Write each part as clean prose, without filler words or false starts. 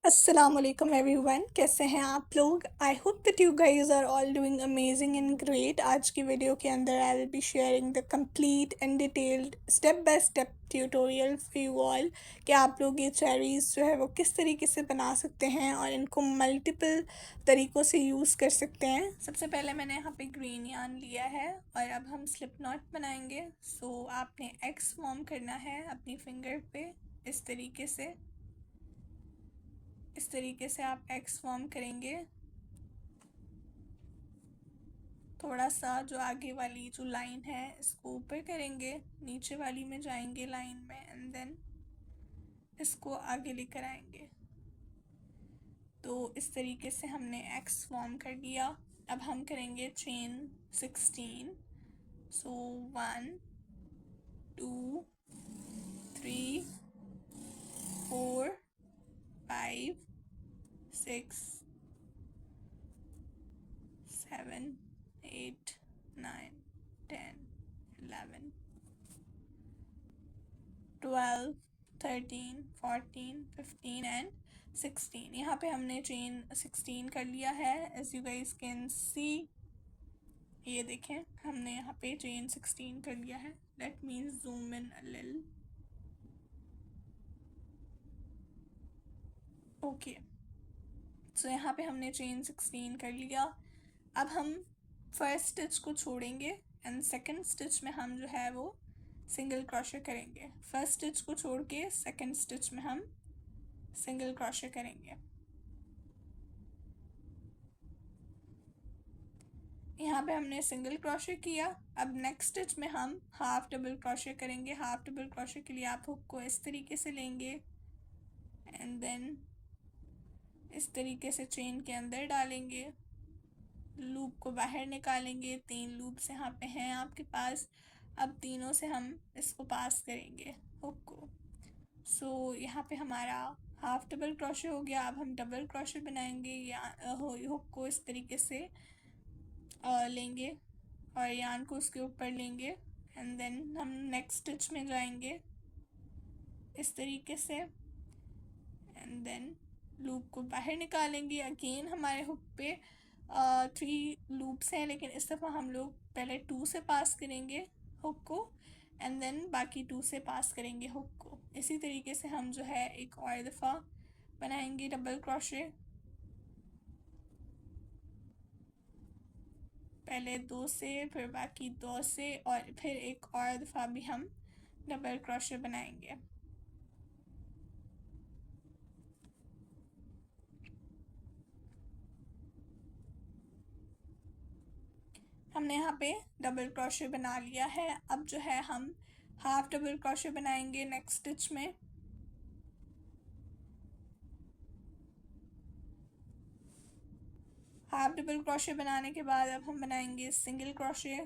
Aslam everyone, कैसे हैं आप लोग। I hope that you guys are all doing amazing and great. आज की वीडियो के अंदर I will be sharing the complete and detailed step by step tutorial for you all कि आप लोग ये चेरीज़ जो है वो किस तरीके से बना सकते हैं और इनको मल्टीपल तरीक़ों से यूज़ कर सकते हैं। सबसे पहले मैंने यहाँ पे ग्रीन यार्न लिया है और अब हम स्लिप नॉट बनाएंगे। सो आपने एक्स फॉर्म करना है अपनी फिंगर पे इस तरीके से। इस तरीके से आप एक्स फॉर्म करेंगे। थोड़ा सा जो आगे वाली जो लाइन है इसको ऊपर करेंगे, नीचे वाली में जाएंगे लाइन में एंड देन इसको आगे लेकर आएंगे। तो इस तरीके से हमने एक्स फॉर्म कर दिया। अब हम करेंगे चेन 16। So 1 2 3 4 5 6 7 8 9 10 11 12 13 14 15 and 16। यहाँ पे हमने चेन 16 कर लिया है as you guys can see. ये देखें हमने यहाँ पे चेन 16 कर लिया है। Let me zoom in a little. Okay, so यहाँ पे हमने चेन 16 कर लिया। अब हम फर्स्ट स्टिच को छोड़ेंगे एंड सेकंड स्टिच में हम जो है वो सिंगल क्रोशे करेंगे। फर्स्ट स्टिच को छोड़ के सेकंड स्टिच में हम सिंगल क्रोशे करेंगे। यहाँ पे हमने सिंगल क्रोशे किया। अब नेक्स्ट स्टिच में हम हाफ डबल क्रोशे करेंगे। हाफ डबल क्रोशे के लिए आप हुक को इस तरीके से लेंगे एंड देन इस तरीके से चेन के अंदर डालेंगे, लूप को बाहर निकालेंगे। 3 लूप्स यहाँ पे हैं आपके पास। अब तीनों से हम इसको पास करेंगे हुक को। सो यहाँ पे हमारा हाफ डबल क्रोशे हो गया। अब हम डबल क्रोशे बनाएंगे या हुक को इस तरीके से लेंगे और यार्न को उसके ऊपर लेंगे एंड देन हम नेक्स्ट स्टिच में जाएंगे इस तरीके से एंड देन लूप को बाहर निकालेंगे। अगेन हमारे हुक पे 3 लूप्स हैं, लेकिन इस दफ़ा हम लोग पहले 2 से पास करेंगे हुक को एंड देन बाकी 2 से पास करेंगे हुक को। इसी तरीके से हम जो है एक और दफ़ा बनाएंगे डबल क्रोशे। पहले 2 से, फिर बाकी 2 से और फिर एक और दफ़ा भी हम डबल क्रोशे बनाएंगे। हमने यहाँ पे डबल क्रोशे बना लिया है। अब जो है हम हाफ डबल क्रोशे बनाएंगे नेक्स्ट स्टिच में। हाफ डबल क्रोशे बनाने के बाद अब हम बनाएंगे सिंगल क्रोशे।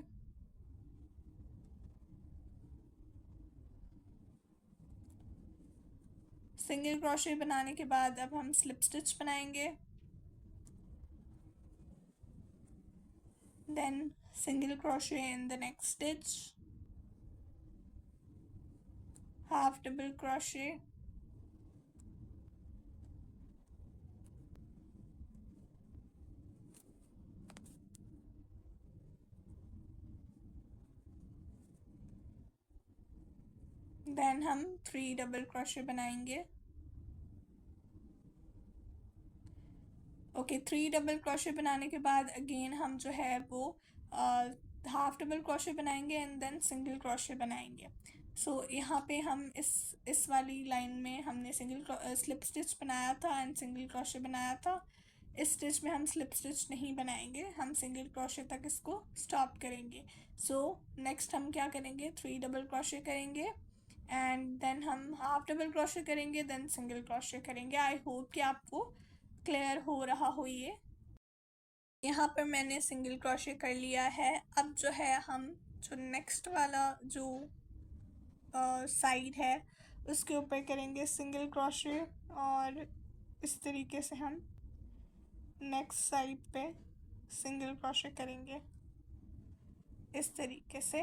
सिंगल क्रोशे बनाने के बाद अब हम स्लिप स्टिच बनाएंगे, then single crochet in the next stitch, half double crochet, then हम 3 डबल क्रोशे बनाएंगे। ओके, 3 डबल क्रोशे बनाने के बाद अगेन हम जो है वो हाफ डबल क्रोशे बनाएंगे एंड देन सिंगल क्रोशे बनाएंगे। सो यहाँ पे हम इस वाली लाइन में हमने सिंगल स्लिप स्टिच बनाया था एंड सिंगल क्रोशे बनाया था। इस स्टिच में हम स्लिप स्टिच नहीं बनाएंगे, हम सिंगल क्रोशे तक इसको स्टॉप करेंगे। सो नेक्स्ट हम क्या करेंगे, 3 डबल क्रोशे करेंगे एंड देन हम हाफ डबल क्रोशे करेंगे, देन सिंगल क्रोशे करेंगे। आई होप कि आपको क्लियर हो रहा हो। ये यहाँ पर मैंने सिंगल क्रोशे कर लिया है। अब जो है हम जो नेक्स्ट वाला जो साइड है उसके ऊपर करेंगे सिंगल क्रोशे और इस तरीके से हम नेक्स्ट साइड पे सिंगल क्रोशे करेंगे। इस तरीके से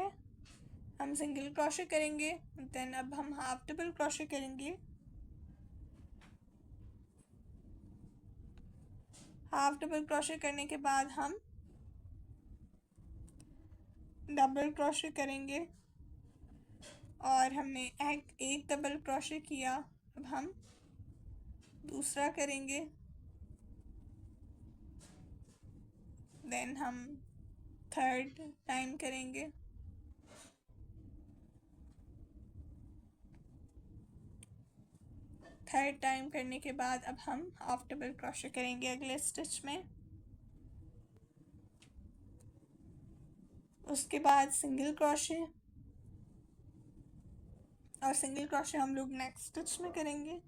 हम सिंगल क्रोशे करेंगे, देन अब हम हाफ डबल क्रोशे करेंगे हाफ डबल क्रोशे करने के बाद हम डबल क्रोशे करेंगे और हमने एक डबल क्रोशे किया, अब हम दूसरा करेंगे, देन हम थर्ड टाइम करेंगे, थर्ड टाइम करने के बाद अब हम हाफ डबल क्रोशे करेंगे अगले स्टिच में। उसके बाद सिंगल क्रोशे, और सिंगल क्रोशे हम लोग नेक्स्ट स्टिच में करेंगे।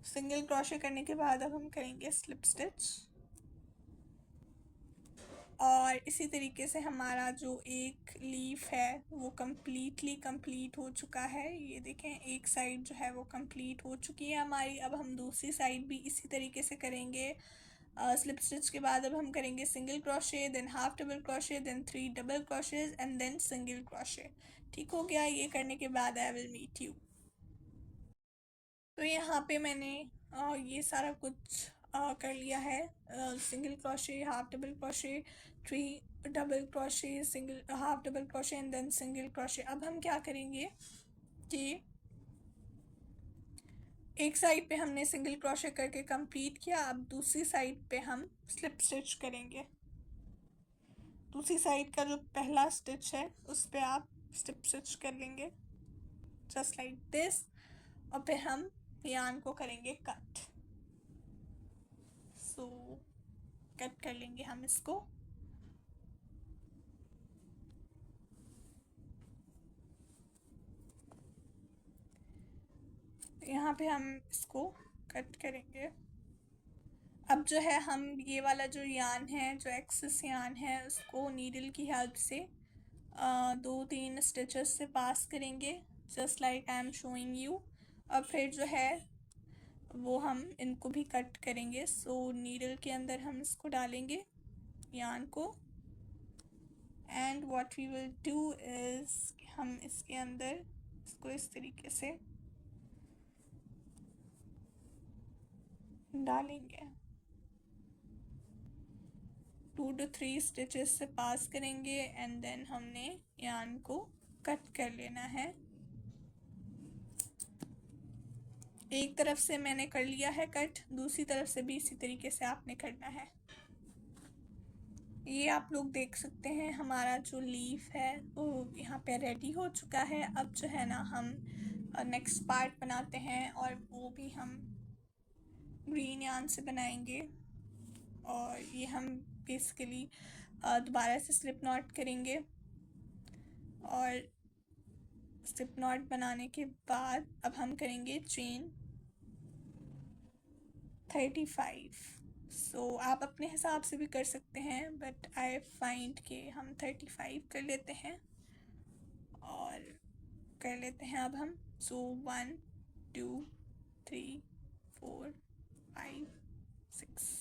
सिंगल क्रोशे करने के बाद अब हम करेंगे स्लिप स्टिच, और इसी तरीके से हमारा जो एक लीफ है वो कंप्लीट हो चुका है। ये देखें, एक साइड जो है वो कंप्लीट हो चुकी है हमारी। अब हम दूसरी साइड भी इसी तरीके से करेंगे। स्लिप स्टिच के बाद अब हम करेंगे single crochet, then half double crochet, then 3 double crochets and then single crochet. ठीक हो गया। ये करने के बाद आई विल मीट यू। तो यहाँ पे मैंने ये सारा कुछ कर लिया है। Single crochet, half double crochet, 3 double crochet, single half double crochet and then single crochet. अब हम क्या करेंगे कि एक साइड पे हमने सिंगल क्रोशे करके कंप्लीट किया, अब दूसरी साइड पे हम स्लिप स्टिच करेंगे। दूसरी साइड का जो पहला स्टिच है उस पे आप स्लिप स्टिच कर लेंगे जस्ट लाइक दिस, और फिर हम यार्न को करेंगे कट। सो कट कर लेंगे हम इसको। यहाँ पे हम इसको कट करेंगे। अब जो है हम ये वाला जो यार्न है, जो एक्सेस यार्न है, उसको नीडल की हेल्प से 2-3 स्टिचेस से पास करेंगे just like I am showing you. अब फिर जो है वो हम इनको भी कट करेंगे। सो नीडल के अंदर हम इसको डालेंगे यार्न को, and what we will do is हम इसके अंदर इसको इस तरीके से डालेंगे। 2 to 3 स्टिचेस से पास करेंगे एंड देन हमने यार्न को कट कर लेना है। एक तरफ से मैंने कर लिया है कट, दूसरी तरफ से भी इसी तरीके से आपने करना है। ये आप लोग देख सकते हैं हमारा जो लीफ है वो यहाँ पे रेडी हो चुका है। अब जो है ना हम नेक्स्ट पार्ट बनाते हैं, और वो भी हम ग्रीन यार्न से बनाएंगे। और ये हम बेसिकली दोबारा से स्लिप नॉट करेंगे, और स्लिप नॉट बनाने के बाद अब हम करेंगे चेन 35। सो आप अपने हिसाब से भी कर सकते हैं, बट आई फाइंड कि हम 35 कर लेते हैं, और कर लेते हैं अब हम। सो 1 2 3 4 5 6,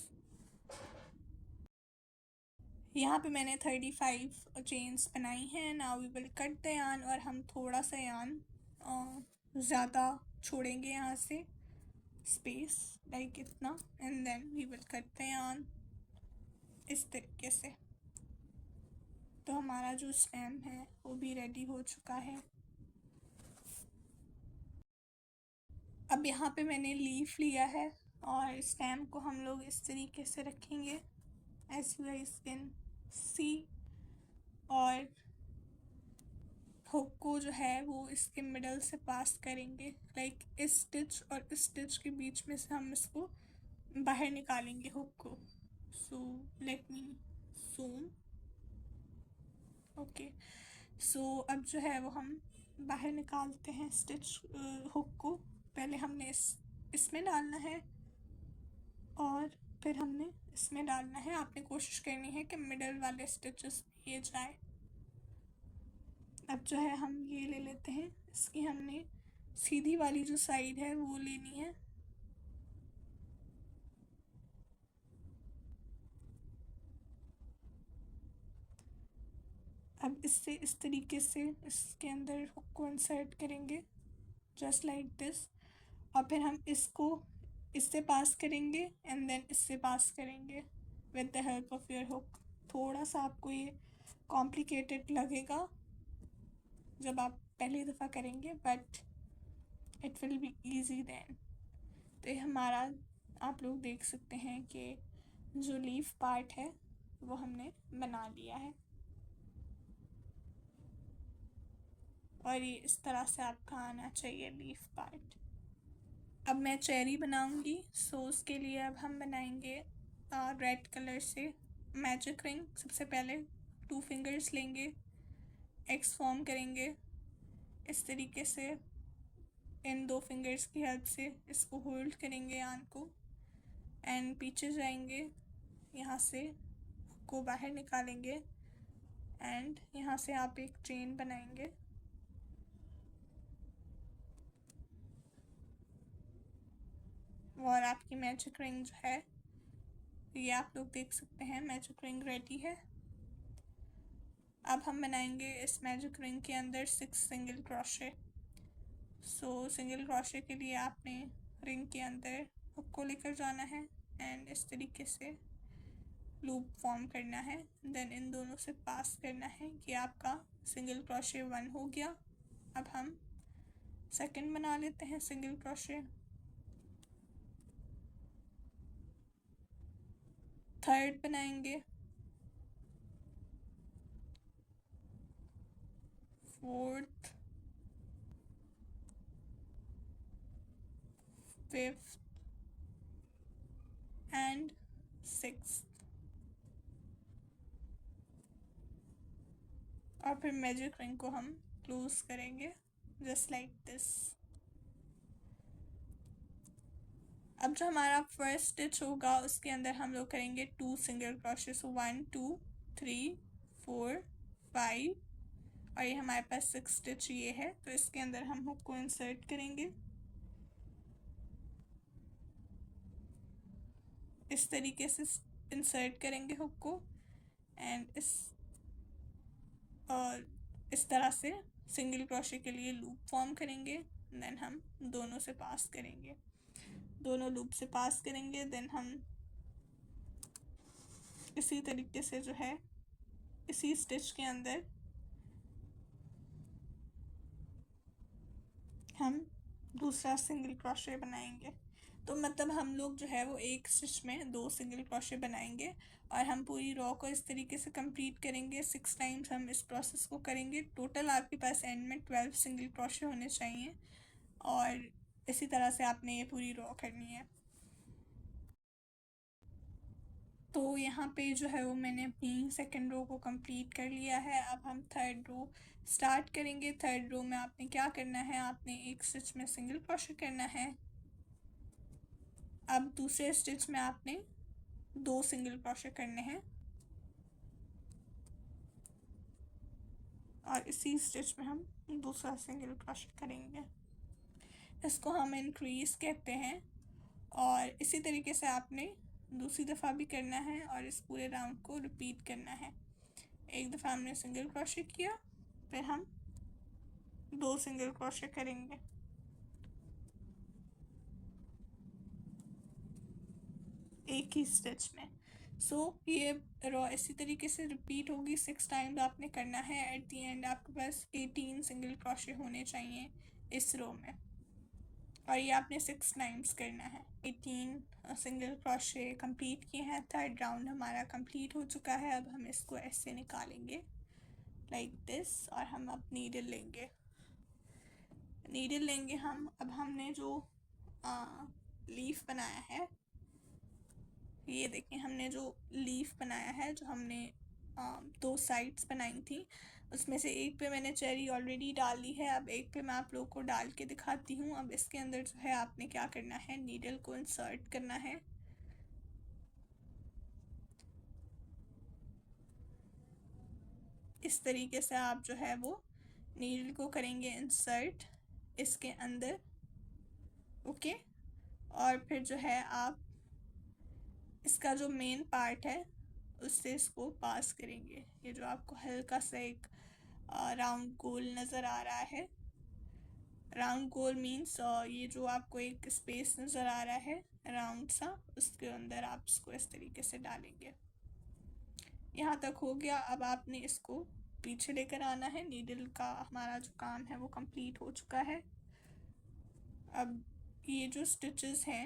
यहाँ पे मैंने 35 चेन्स बनाई हैं। Now we will cut the yarn, और हम थोड़ा सा यार्न ज़्यादा छोड़ेंगे यहाँ से स्पेस, लाइक इतना, and then we will cut the yarn इस तरीके से। तो हमारा जो स्टेम है वो भी रेडी हो चुका है। अब यहाँ पे मैंने लीफ लिया है, और स्टेम को हम लोग इस तरीके से रखेंगे as you guys can see, और हुक को जो है वो इसके मिडल से पास करेंगे, लाइक इस स्टिच और इस स्टिच के बीच में से हम इसको बाहर निकालेंगे हुक को। So let me zoom। Okay, so अब जो है वो हम बाहर निकालते हैं स्टिच हुक को। पहले हमने इसमें डालना है, और फिर हमने इसमें डालना है। आपने कोशिश करनी है कि मिडल वाले स्टिचेस ये जाए। अब जो है हम ये ले लेते हैं, इसकी हमने सीधी वाली जो साइड है वो लेनी है। अब इससे इस तरीके से इसके अंदर हुक को इंसर्ट करेंगे जस्ट लाइक दिस, और फिर हम इसको इससे पास करेंगे एंड देन इससे पास करेंगे with the help of your hook. थोड़ा सा आपको ये कॉम्प्लिकेटेड लगेगा जब आप पहली दफ़ा करेंगे, but it will be easy then. तो ये हमारा, आप लोग देख सकते हैं कि जो लीफ पार्ट है वो हमने बना लिया है, और ये इस तरह से आपका आना चाहिए लीफ पार्ट। अब मैं चेरी बनाऊंगी, सो उसके लिए अब हम बनाएंगे रेड कलर से मैजिक रिंग। सबसे पहले 2 फिंगर्स लेंगे, एक्स फॉर्म करेंगे इस तरीके से, इन 2 फिंगर्स की हेल्प से इसको होल्ड करेंगे आन को, एंड पीछे जाएंगे, यहाँ से को बाहर निकालेंगे एंड यहाँ से आप एक चेन बनाएंगे, और आपकी मैजिक रिंग जो है ये आप लोग देख सकते हैं, मैजिक रिंग रेडी है। अब हम बनाएंगे इस मैजिक रिंग के अंदर 6 सिंगल क्रोशे। सो सिंगल क्रोशे के लिए आपने रिंग के अंदर हुक को लेकर जाना है एंड इस तरीके से लूप फॉर्म करना है, देन इन दोनों से पास करना है कि आपका सिंगल क्रोशे 1 हो गया। अब हम सेकंड बना लेते हैं सिंगल क्रोशे, थर्ड बनाएंगे, फोर्थ, फिफ्थ एंड सिक्स्थ, और फिर मैजिक रिंग को हम क्लोज करेंगे जस्ट लाइक दिस। अब जो हमारा फर्स्ट स्टिच होगा उसके अंदर हम लोग करेंगे 2 सिंगल क्रोशे, सो 1 2 3 4 5, और ये हमारे पास 6 स्टिच ये है। तो इसके अंदर हम हुक को इंसर्ट करेंगे इस तरीके से, इंसर्ट करेंगे हुक को एंड इस तरह से सिंगल क्रोशे के लिए लूप फॉर्म करेंगे, देन हम दोनों से पास करेंगे, दोनों लूप से पास करेंगे, देन हम इसी तरीके से जो है इसी स्टिच के अंदर हम दूसरा सिंगल क्रोशे बनाएंगे। तो मतलब हम लोग जो है वो एक स्टिच में 2 सिंगल क्रोशे बनाएंगे, और हम पूरी रो को इस तरीके से कंप्लीट करेंगे। 6 टाइम्स हम इस प्रोसेस को करेंगे। टोटल आपके पास एंड में 12 सिंगल क्रोशे होने चाहिए, और इसी तरह से आपने ये पूरी रो करनी है। तो यहाँ पे जो है वो मैंने अपनी सेकेंड रो को कंप्लीट कर लिया है। अब हम थर्ड रो स्टार्ट करेंगे। थर्ड रो में आपने क्या करना है, आपने एक स्टिच में सिंगल क्रोशे करना है। अब दूसरे स्टिच में आपने 2 सिंगल क्रोशे करने हैं, और इसी स्टिच में हम दूसरा सिंगल क्रोशे करेंगे। इसको हम इंक्रीज कहते हैं, और इसी तरीके से आपने दूसरी दफ़ा भी करना है और इस पूरे राउंड को रिपीट करना है। एक दफ़ा हमने सिंगल क्रोशे किया, फिर हम 2 सिंगल क्रोशे करेंगे, एक ही स्टिच में। सो ये रो इसी तरीके से रिपीट होगी। 6 टाइम्स आपने करना है। एट दी एंड आपके पास 18 सिंगल क्रोशे होने चाहिए इस रो में, और ये आपने 6 टाइम्स करना है। 18 सिंगल क्रोशे कंप्लीट किए हैं। थर्ड राउंड हमारा कंप्लीट हो चुका है। अब हम इसको ऐसे निकालेंगे लाइक दिस, और हम अब नीडल लेंगे हम। अब हमने जो लीफ बनाया है, ये देखें, हमने जो लीफ बनाया है, जो हमने 2 साइड्स बनाई थी, उसमें से एक पे मैंने चेरी ऑलरेडी डाल ली है। अब एक पे मैं आप लोग को डाल के दिखाती हूँ। अब इसके अंदर जो है आपने क्या करना है, नीडल को इंसर्ट करना है, इस तरीके से आप जो है वो नीडल को करेंगे इंसर्ट इसके अंदर, ओके। और फिर जो है आप इसका जो मेन पार्ट है उससे इसको पास करेंगे। ये जो आपको हल्का सा एक राउंड गोल नज़र आ रहा है, राउंड गोल मीन्स ये जो आपको एक स्पेस नज़र आ रहा है राउंड सा, उसके अंदर आप इसको इस तरीके से डालेंगे। यहाँ तक हो गया। अब आपने इसको पीछे लेकर आना है। नीडल का हमारा जो काम है वो कंप्लीट हो चुका है। अब ये जो स्टिचेस हैं,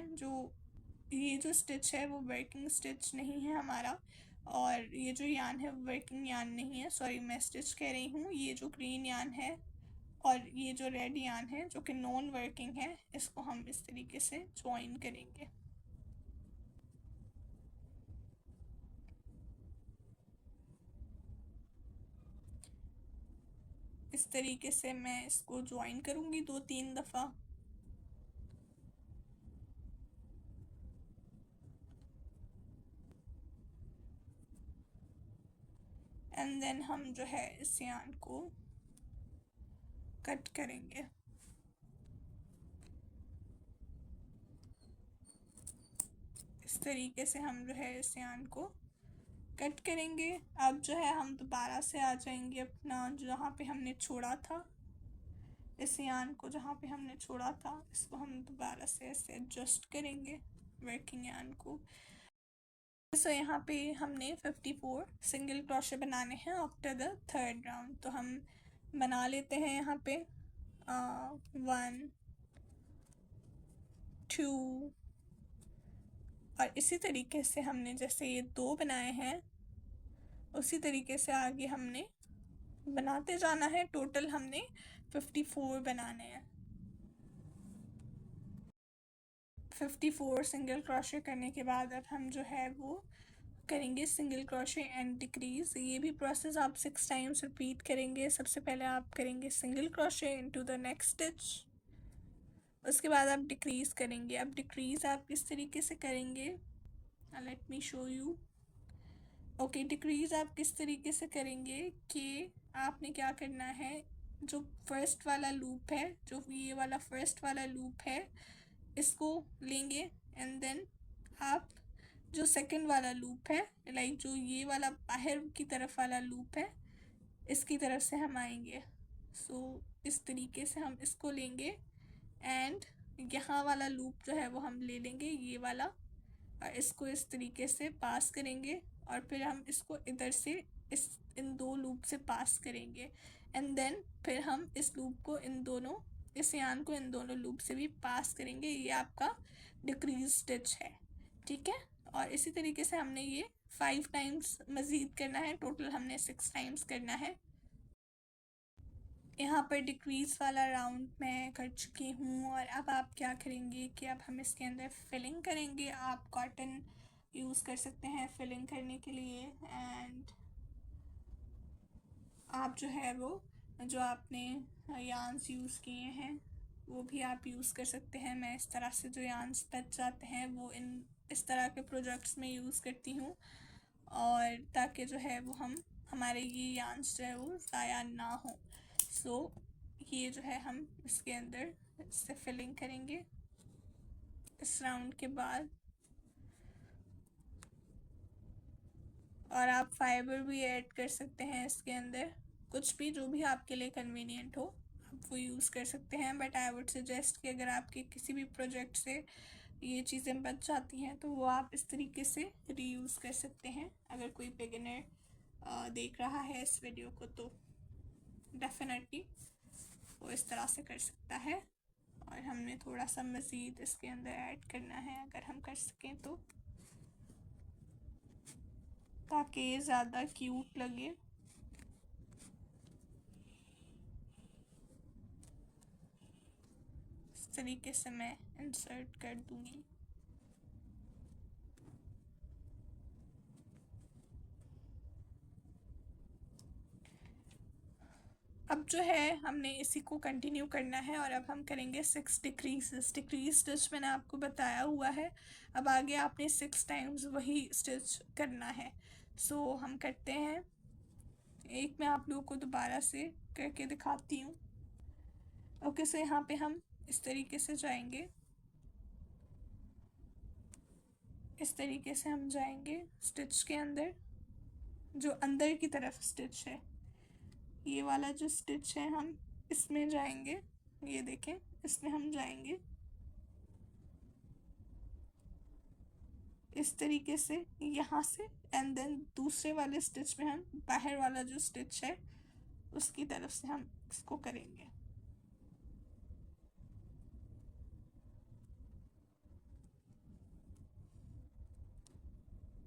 ये जो स्टिच है वो वर्किंग स्टिच नहीं है हमारा, और ये जो यान है वो वर्किंग यान नहीं है, सॉरी मैं स्टिच कह रही हूँ। ये जो ग्रीन यान है और ये जो रेड यान है जो कि नॉन वर्किंग है, इसको हम इस तरीके से ज्वाइन करेंगे। इस तरीके से मैं इसको ज्वाइन करूँगी 2-3 दफ़ा। एंड देन हम जो है इस यान को कट करेंगे। इस तरीके से हम जो है इस यान को कट करेंगे। अब जो है हम दोबारा से आ जाएंगे अपना जहाँ पे हमने छोड़ा था, इस यान को जहाँ पे हमने छोड़ा था, इसको हम दोबारा से ऐसे एडजस्ट करेंगे वर्किंग यान को। सो यहाँ पे हमने 54 सिंगल क्रोशे बनाने हैं आफ्टर द थर्ड राउंड। तो हम बना लेते हैं यहाँ पे 1 2, और इसी तरीके से हमने जैसे ये 2 बनाए हैं उसी तरीके से आगे हमने बनाते जाना है। टोटल हमने 54 बनाने हैं। 54 सिंगल क्रोशे करने के बाद अब हम जो है वो करेंगे सिंगल क्रोशे एंड डिक्रीज। ये भी प्रोसेस आप 6 टाइम्स रिपीट करेंगे। सबसे पहले आप करेंगे single crochet into the next stitch, उसके बाद आप डिक्रीज करेंगे। अब डिक्रीज आप किस तरीके से करेंगे, let me show you. Okay, decrease आप किस तरीके से करेंगे कि आपने क्या करना है, जो फर्स्ट वाला लूप है, जो ये वाला फर्स्ट वाला लूप है, इसको लेंगे एंड देन आप जो सेकंड वाला लूप है, लाइक जो ये वाला बाहर की तरफ वाला लूप है, इसकी तरफ से हम आएंगे। सो इस तरीके से हम इसको लेंगे एंड यहाँ वाला लूप जो है वो हम ले लेंगे, ये वाला, और इसको इस तरीके से पास करेंगे और फिर हम इसको इधर से इन 2 लूप से पास करेंगे एंड देन फिर हम इस लूप को इस यान को इन दोनों लूप से भी पास करेंगे। ये आपका डिक्रीज स्टिच है, ठीक है। और इसी तरीके से हमने ये 5 टाइम्स मज़ीद करना है। टोटल हमने 6 टाइम्स करना है। यहाँ पर डिक्रीज वाला राउंड मैं कर चुकी हूँ। और अब आप क्या करेंगे कि अब हम इसके अंदर फिलिंग करेंगे। आप कॉटन यूज़ कर सकते हैं फिलिंग करने के लिए, एंड आप जो है वो जो आपने यान्स यूज़ किए हैं वो भी आप यूज़ कर सकते हैं। मैं इस तरह से जो यान्स बच जाते हैं वो इस तरह के प्रोजेक्ट्स में यूज़ करती हूँ, और ताकि जो है वो हमारे ये यान्स जो है वो ज़ाया ना हो। सो ये जो है हम इसके अंदर इससे फिलिंग करेंगे इस राउंड के बाद। और आप फाइबर भी ऐड कर सकते हैं इसके अंदर, कुछ भी जो भी आपके लिए कन्वीनियंट हो आप वो यूज़ कर सकते हैं। बट आई वुड सजेस्ट कि अगर आपके किसी भी प्रोजेक्ट से ये चीज़ें बच जाती हैं तो वो आप इस तरीके से रीयूज़ कर सकते हैं। अगर कोई बिगिनर देख रहा है इस वीडियो को तो डेफिनेटली वो इस तरह से कर सकता है। और हमने थोड़ा सा मज़ीद इसके अंदर ऐड करना है अगर हम कर सकें तो, ताकि ये ज़्यादा क्यूट लगे। इस तरीके से मैं इंसर्ट कर दूँगी। अब जो है हमने इसी को कंटिन्यू करना है और अब हम करेंगे 6 डिक्रीज स्टिच मैंने आपको बताया हुआ है। अब आगे आपने 6 टाइम्स वही स्टिच करना है। सो हम करते हैं, एक मैं आप लोगों को दोबारा से करके दिखाती हूँ। ओके, सो यहाँ पे हम इस तरीके से जाएंगे, इस तरीके से हम जाएंगे स्टिच के अंदर, जो अंदर की तरफ स्टिच है, ये वाला जो स्टिच है हम इसमें जाएंगे ये देखें, इसमें हम जाएंगे इस तरीके से यहाँ से, एंड देन दूसरे वाले स्टिच में हम बाहर वाला जो स्टिच है उसकी तरफ से हम इसको करेंगे।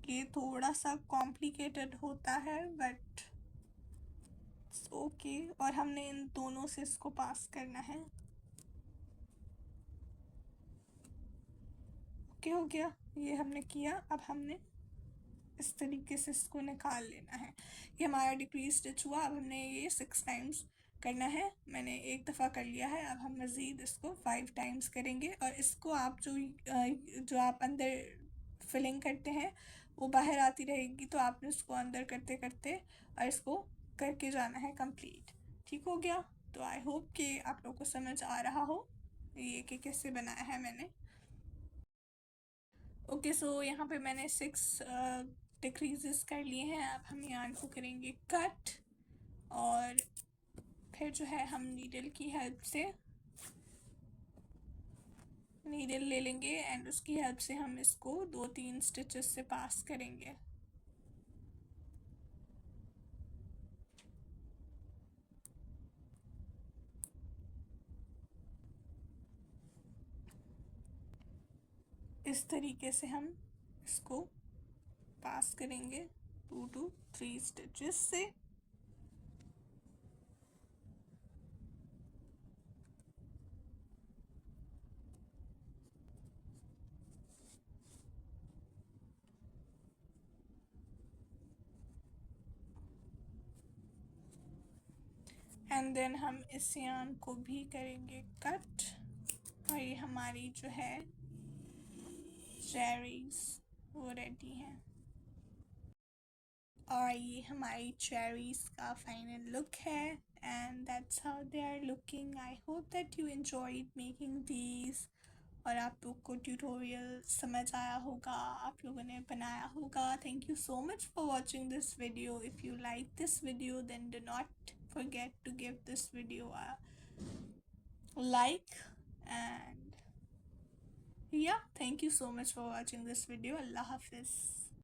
ये थोड़ा सा कॉम्प्लिकेटेड होता है बट ओके। और हमने इन दोनों से इसको पास करना है। ओके हो गया, ये हमने किया। अब हमने इस तरीके से इसको निकाल लेना है। ये हमारा डिक्रीज स्टिच हुआ। अब हमने ये 6 टाइम्स करना है। मैंने एक दफ़ा कर लिया है, अब हम मज़ीद इसको 5 टाइम्स करेंगे। और इसको आप जो आप अंदर फिलिंग करते हैं वो बाहर आती रहेगी, तो आपने उसको अंदर करते करते और इसको करके जाना है कंप्लीट। ठीक हो गया? तो आई होप कि आप लोगों को समझ आ रहा हो ये कि कैसे बनाया है मैंने। ओके, सो यहाँ पे मैंने 6 डिक्रीजेस कर लिए हैं। अब हम यहाँ को करेंगे कट, और फिर जो है हम नीडल की हेल्प से नीडल ले लेंगे एंड उसकी हेल्प से हम इसको 2-3 स्टिचेस से पास करेंगे। इस तरीके से हम इसको पास करेंगे 2 to 3 स्टिचेस से। एंड देन हम इस यार्न को भी करेंगे कट, और ये हमारी जो है चेरीज वो रेडी हैं। और ये हमारी चेरीज का फाइनल लुक है, and that's how they are looking. I hope that you enjoyed making these, और आप लोग को ट्यूटोरियल समझ आया होगा, आप लोगों ने बनाया होगा। Thank you so much for watching this video. If you like this video then do not forget to give this video a like, and yeah, thank you so much for watching this video. Allah Hafiz.